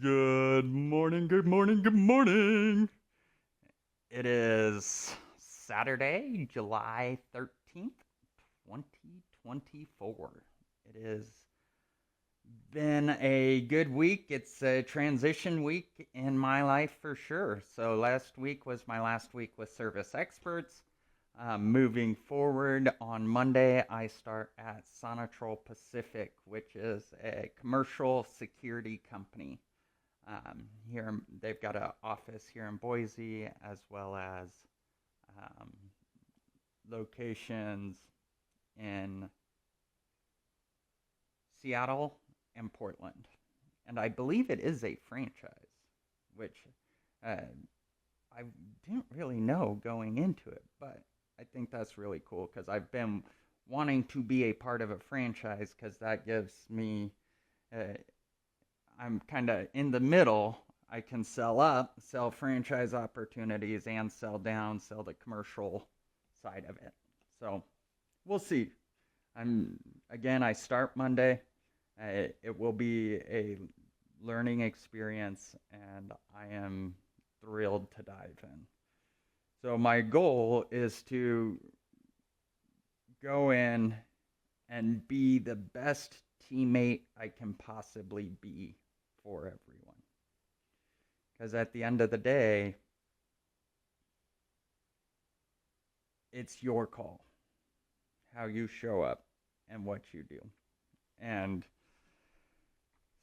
Good morning, good morning, good morning. It is Saturday, July 13th, 2024. It has been a good week. It's a transition week in my life for sure. So, last week was my last week with Service Experts. Moving forward, on Monday, I start at Sonitrol Pacific, which is a commercial security company. Here they've got an office here in Boise as well as um, locations in Seattle and Portland, and I believe it is a franchise, which uh, I didn't really know going into it, but I think that's really cool because I've been wanting to be a part of a franchise because that gives me uh, I'm kind of in the middle. I can sell up, sell franchise opportunities, and sell down, sell the commercial side of it. So we'll see. I'm again. I start Monday. It will be a learning experience, and I am thrilled to dive in. So my goal is to go in and be the best teammate I can possibly be for everyone. Because at the end of the day, it's your call how you show up and what you do. And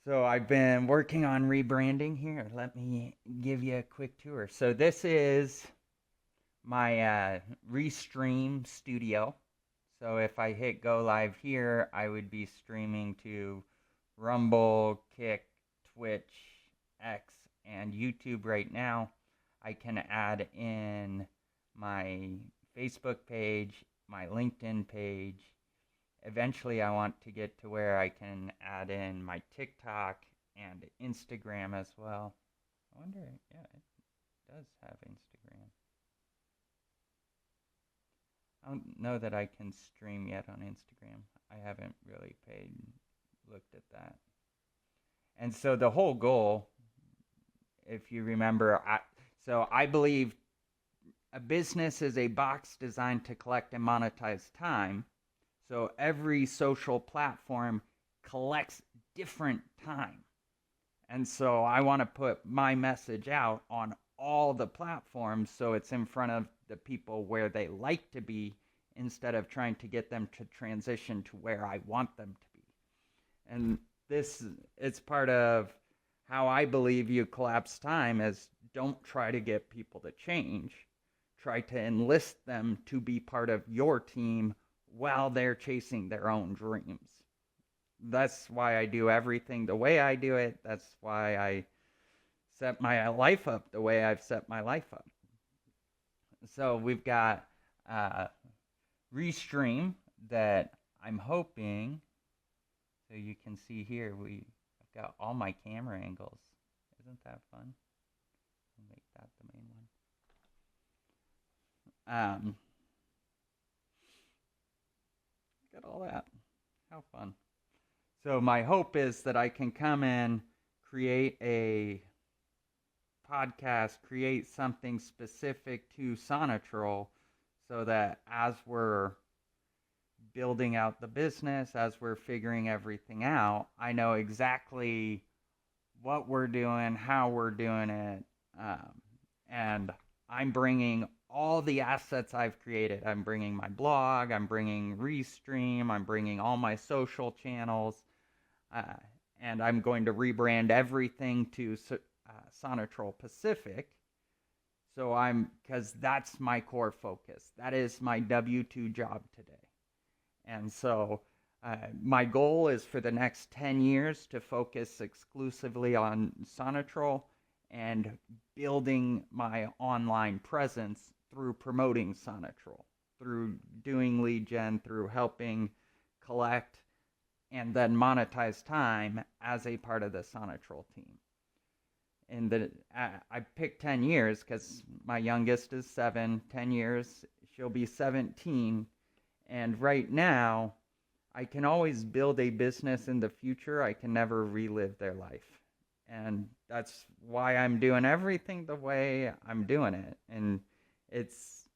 so I've been working on rebranding here. Let me give you a quick tour. So this is my Restream studio. So if I hit go live here, I would be streaming to Rumble, Kick, Twitch, X, and YouTube right now. I can add in my Facebook page, my LinkedIn page. Eventually, I want to get to where I can add in my TikTok and Instagram as well. I wonder, yeah, it does have Instagram. I don't know that I can stream yet on Instagram. I haven't really looked at that. And so the whole goal, if you remember, I believe a business is a box designed to collect and monetize time. So every social platform collects different time. And so I want to put my message out on all the platforms so it's in front of the people where they like to be instead of trying to get them to transition to where I want them to be. And this it's part of how I believe you collapse time is don't try to get people to change. Try to enlist them to be part of your team while they're chasing their own dreams. That's why I do everything the way I do it. That's why I set my life up the way I've set my life up. So we've got uh, Restream that I'm hoping. So you can see here, I've got all my camera angles. Isn't that fun? I'll make that the main one. Got all that. How fun. So my hope is that I can come in, create a podcast, create something specific to Sonitrol so that as we're building out the business, as we're figuring everything out, I know exactly what we're doing, how we're doing it, and I'm bringing all the assets I've created. I'm bringing my blog, I'm bringing Restream, I'm bringing all my social channels, uh, and I'm going to rebrand everything to Sonitrol Pacific. So because that's my core focus. That is my W-2 job today. And so my goal is for the next 10 years to focus exclusively on Sonitrol and building my online presence through promoting Sonitrol, through doing lead gen, through helping collect and then monetize time as a part of the Sonitrol team. And I picked 10 years because my youngest is 7, 10 years, she'll be 17. And right now, I can always build a business in the future. I can never relive their life. And that's why I'm doing everything the way I'm doing it. And it's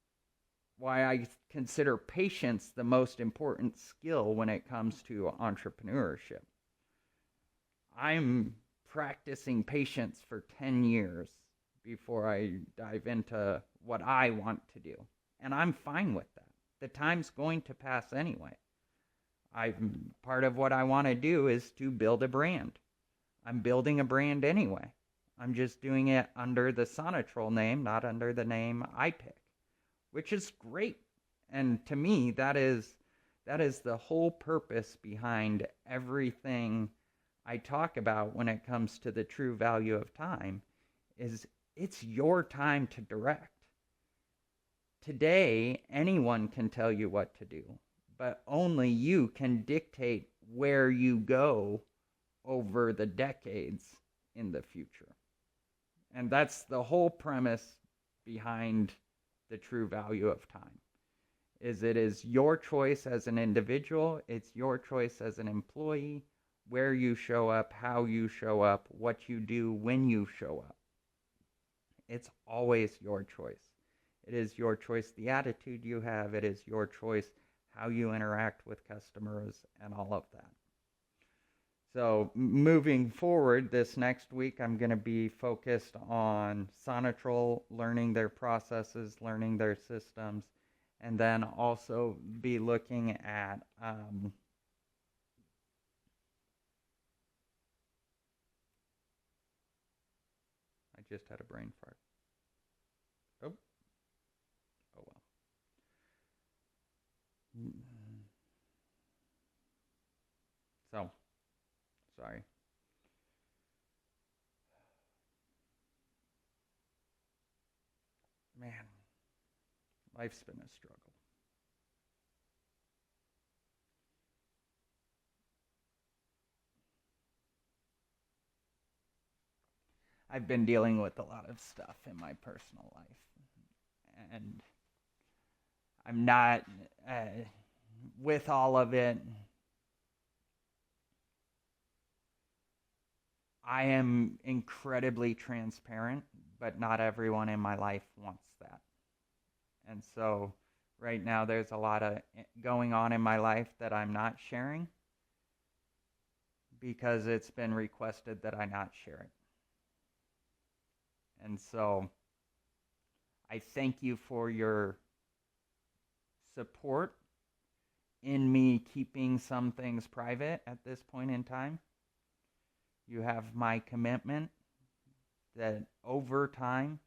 why I consider patience the most important skill when it comes to entrepreneurship. I'm practicing patience for 10 years before I dive into what I want to do. And I'm fine with that. The time's going to pass anyway. Part of what I want to do is to build a brand. I'm building a brand anyway. I'm just doing it under the Sonitrol name, not under the name I pick, which is great. And to me, that is the whole purpose behind everything I talk about when it comes to the true value of time. Is it's your time to direct. Today, anyone can tell you what to do, but only you can dictate where you go over the decades in the future. And that's the whole premise behind the true value of time. It is your choice as an individual, it's your choice as an employee, where you show up, how you show up, what you do when you show up. It's always your choice. It is your choice the attitude you have, it is your choice how you interact with customers and all of that. So moving forward, this next week, I'm going to be focused on Sonitrol, learning their processes, learning their systems, and then also be looking at I just had a brain fart. Oh well. So, sorry. Man, life's been a struggle. I've been dealing with a lot of stuff in my personal life. And I'm not, with all of it, I am incredibly transparent, but not everyone in my life wants that. And so right now there's a lot of going on in my life that I'm not sharing because it's been requested that I not share it. And so I thank you for your support in me keeping some things private at this point in time. You have my commitment that over time,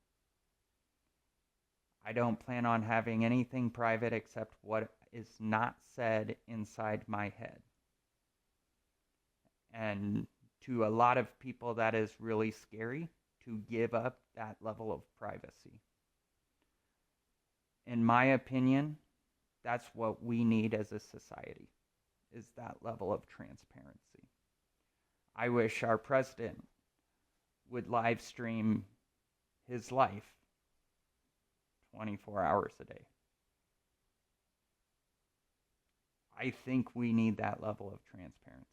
I don't plan on having anything private except what is not said inside my head. And to a lot of people, that is really scary to give up that level of privacy. In my opinion, that's what we need as a society, is that level of transparency. I wish our president would live stream his life 24 hours a day. I think we need that level of transparency.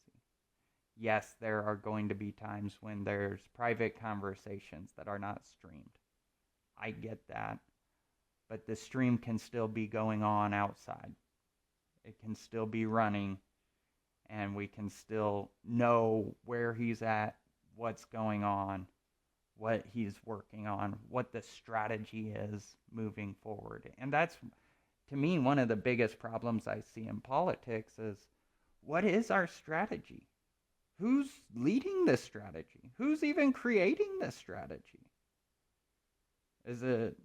Yes, there are going to be times when there's private conversations that are not streamed. I get that. But the stream can still be going on outside. It can still be running, and we can still know where he's at, what's going on, what he's working on, what the strategy is moving forward. And that's, to me, one of the biggest problems I see in politics is, what is our strategy? Who's leading this strategy? Who's even creating this strategy? Is it,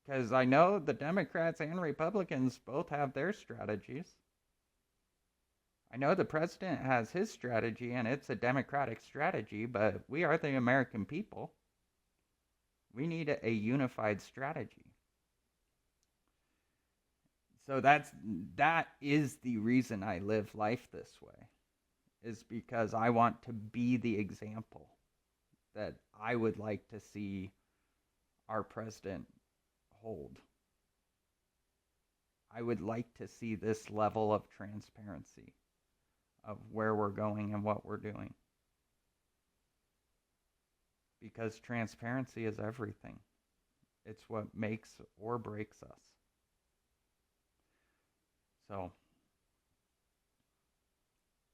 because I know the Democrats and Republicans both have their strategies. I know the president has his strategy, and it's a Democratic strategy, but we are the American people. We need a unified strategy. So that is the reason I live life this way, is because I want to be the example that I would like to see our president hold. I would like to see this level of transparency of where we're going and what we're doing. because transparency is everything. It's what makes or breaks us. So,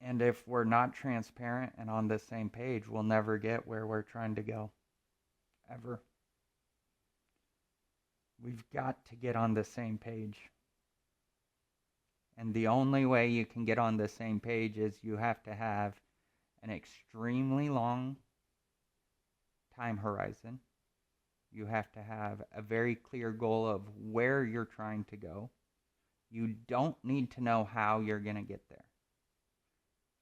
and if we're not transparent and on the same page, we'll never get where we're trying to go. Ever. We've got to get on the same page. And the only way you can get on the same page is you have to have an extremely long time horizon. You have to have a very clear goal of where you're trying to go. You don't need to know how you're going to get there.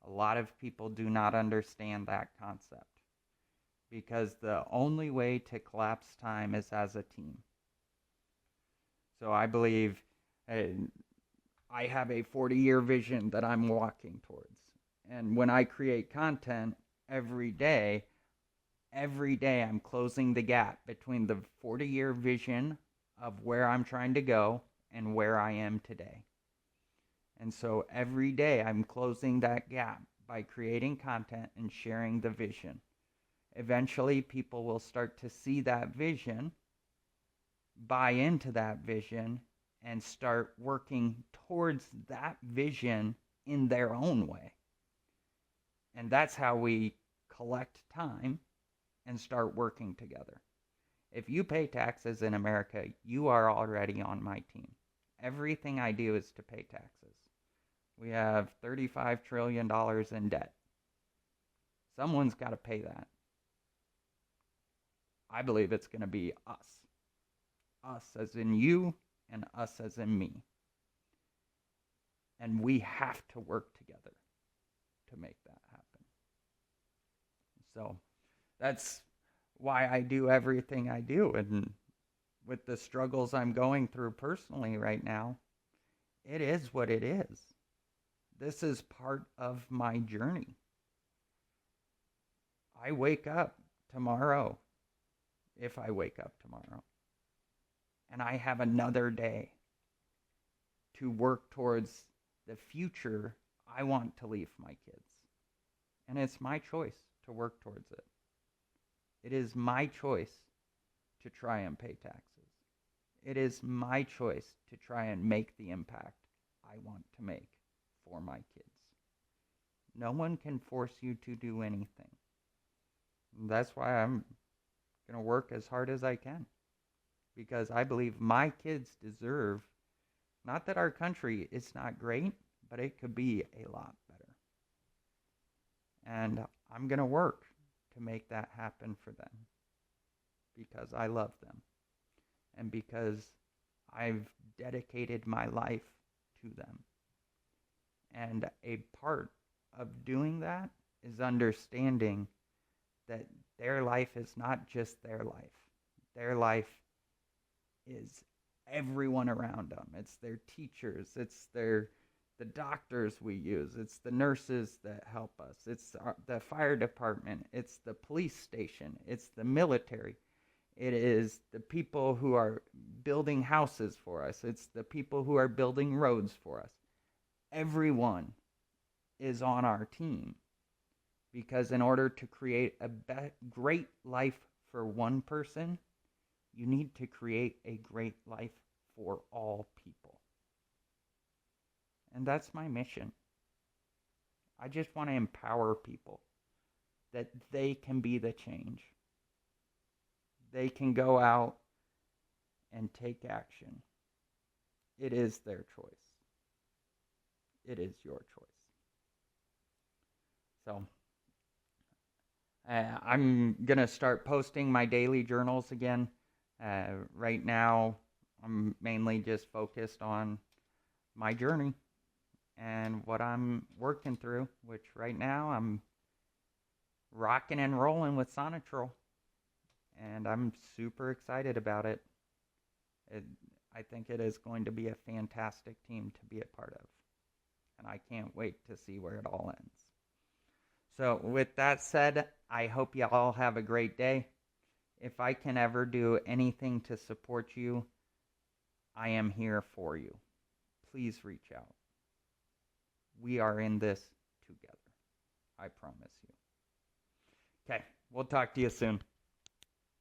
A lot of people do not understand that concept because the only way to collapse time is as a team. So I believe I have a 40-year vision that I'm walking towards. And when I create content every day I'm closing the gap between the 40-year vision of where I'm trying to go and where I am today. And so every day I'm closing that gap by creating content and sharing the vision. Eventually, people will start to see that vision, buy into that vision, and start working towards that vision in their own way. And that's how we collect time and start working together. If you pay taxes in America, you are already on my team. Everything I do is to pay taxes. We have $35 trillion in debt. Someone's got to pay that. I believe it's going to be us. Us as in you and us as in me. And we have to work together to make that happen. So that's why I do everything I do. And with the struggles I'm going through personally right now, it is what it is. This is part of my journey. I wake up tomorrow, if I wake up tomorrow, and I have another day to work towards the future I want to leave my kids. And it's my choice to work towards it. It is my choice to try and pay taxes. It is my choice to try and make the impact I want to make for my kids. No one can force you to do anything. And that's why I'm going to work as hard as I can. Because I believe my kids deserve, not that our country is not great, but it could be a lot better. And I'm going to work to make that happen for them. Because I love them. And because I've dedicated my life to them. And a part of doing that is understanding that their life is not just their life. Their life is everyone around them. It's their teachers. It's the doctors we use. It's the nurses that help us. It's the fire department. It's the police station. It's the military. It is the people who are building houses for us. It's the people who are building roads for us. Everyone is on our team. Because in order to create a great life for one person, you need to create a great life for all people. And that's my mission. I just want to empower people that they can be the change. They can go out and take action. It is their choice. It is your choice. So, I'm going to start posting my daily journals again. Right now, I'm mainly just focused on my journey and what I'm working through, which right now I'm rocking and rolling with Sonitrol. And I'm super excited about it. I think it is going to be a fantastic team to be a part of. And I can't wait to see where it all ends. So with that said, I hope you all have a great day. If I can ever do anything to support you, I am here for you. Please reach out. We are in this together. I promise you. Okay, we'll talk to you soon.